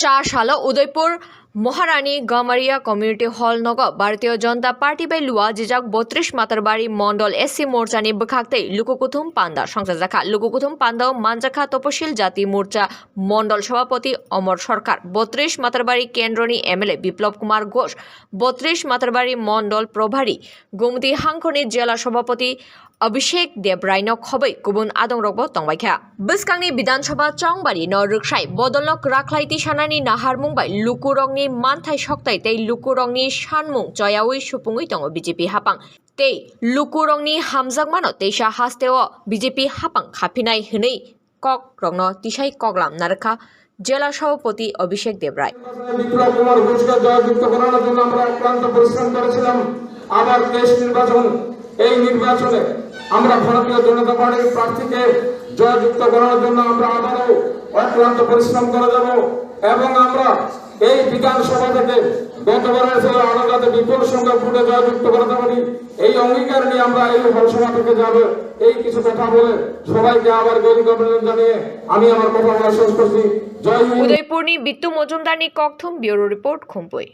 চারশালা উদয়পুর মহারানী Gamaria community hall নগ Bharatiya Janata party bai lua jijak 32 Matarbari मंडल SC मोर्चानि बखाक्तै लुकुकुथुम पान्दा संसारजाखा लुकुकुथुम पान्दाव मानजाखा तपशिल जाति मोर्चा मंडल सभापति अमर सरकार 32 मातरबारी केन्द्रनि एमएलए बिप्लव कुमार घोष 32 मातरबारी मंडल प्रभारी गोमती हांखनि जिला सभापति अभिषेक देबरायनो खबै गुबुन आदंरगबो तंबायखा बिस्कांनि विधानसभा चौंबारि न रक्साय बदलक राख्लायति सानानि नाहारमुं bai लुकुरंनि मानथाय सक्ताय तै लुकुरंनि सानमुं जयावै सुपुङै दङ बिजेपि हापां तै लुकुरंनि हामजाकमानो तैसा हास्तेव बिजेपि हापां खाफिनाय हनै कक रंनो तिसाय कगलाम नारखा জেলা সভাপতি অভিষেক দেবরায় বিপ্লব কুমার ঘোষকে জয়যুক্ত করানোর জন্য আমরা অক্লান্ত পরিশ্রম করেছিলাম। আবার দেশ নির্বাচন, এই নির্বাচনে আমরা ভারতীয় জনতা পার্টির প্রার্থীকে জয়যুক্ত করানোর জন্য আমরা আবারও অক্লান্ত পরিশ্রম করে যাব এবং আমরা এই বিধানসভা থেকে গতবারের চেয়ে আলাদাতে বিপুল সংখ্যক ভোটে জয়যুক্ত করাতে পারি এই অঙ্গীকার নিয়ে আমরা এই হলসভা থেকে যাব। এই কিছু কথা বলে সবাইকে আবার গরিব অভিনন্দন জানিয়ে আমি আমার কথা বলা শেষ করছি। জয় উদয়পুরনি বিট্টু মজুমদারনি ককথুম ব্যুরো রিপোর্ট খুম্পই।